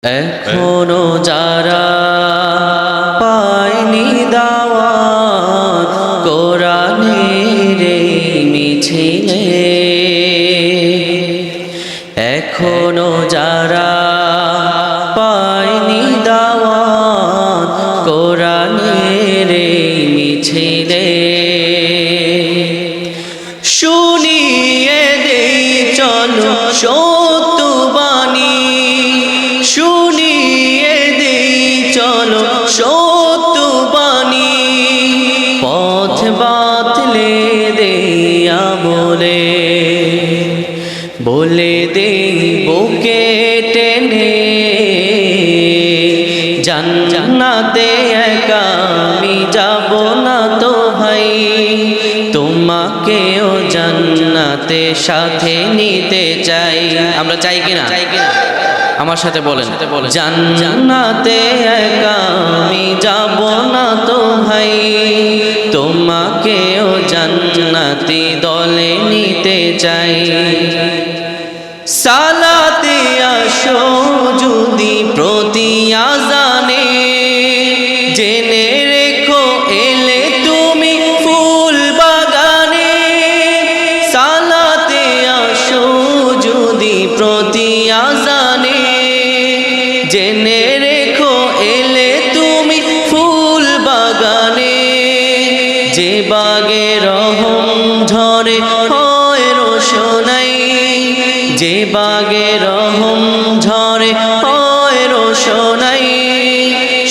এখনো যারা পায়নি দাওয়াত কোরআনের মিছিলে, এখনো যারা পায়নি দাওয়াত কোরআনের মিছিলে, শুনিয়ে দেই চলো সত্য বাণী, শুনিয়ে দেই চলো সত্য বাণী, পথ বাতলে দেয়া বলে, বলে দেই বুকে টেনে, জান্নাতে একা আমি যাব না তো ভাই, তোমাকেও জান্নাতে সাথে নিতে চাই। আমরা চাই কিনা? আমার সাথে বলেন, জান্নাতে একা আমি যাব না তো ভাই, তোমাকেও জান্নাতি দলে নিতে চাই। সালাতে আসো যদি প্রতি আযানে, জেনে রেখো এলে তুমি ফুল বাগানে। সালাতে আসো যদি প্রতি আযানে, জেনে রেখো এলে তুমি ফুল বাগানে। যে বাগে রহম ঝরে হয় রোশনাই, যে বাগে রহম ঝরে হয় রোশনাই,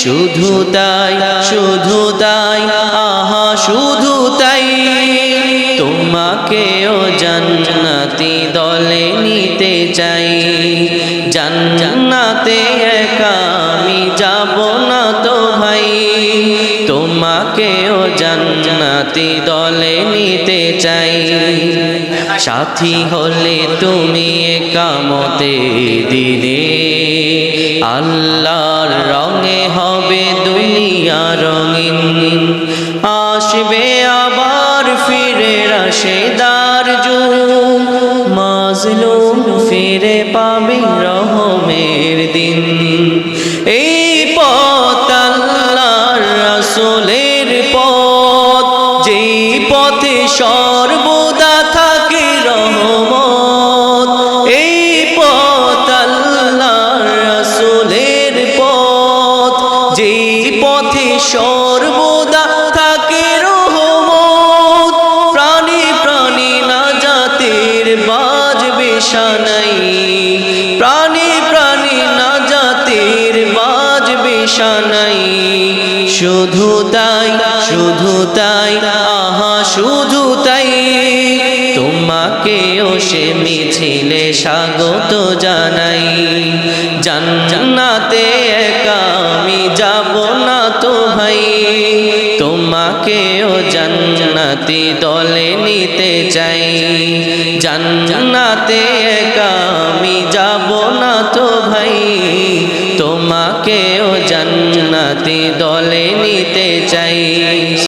শুধু তাই শুধু তাই আহা শুধু তাই, তোমাকেও জান্নাতি দলে নিতে চাই। জান্নাতে একা আমি যাব না তো ভাই, তোমাকেও জান্নাতি দলে নিতে চাই। সাথী হলে তুমি একামতে দিনে, আল্লাহর রঙে হবে দুনিয়া রঙিন। আসবে আবার ফিরে রাশেদার যুগ, মাজলুম ফিরে পাবে রহমের দিন। এই পথ আল্লাহর রাসূলের পথ, যেই পথে সর্বদা থাকে রহমত। এই পথ আল্লাহর রাসূলের পথ, যেই পথে সর্বদা থাকে রহমত। প্রাণী প্রাণী নাজাতের বাজবে শানাই, প্রাণী প্রাণী নাজাতের বাজবে শানাই, শুধু তাই শুধু তাই আহা শুধু তাই, তোমাকেও সে মিছিলে স্বাগত জানাই। জান্নাতে একা আমি যাব না তো ভাই, তোমাকেও জান্নাতি দলে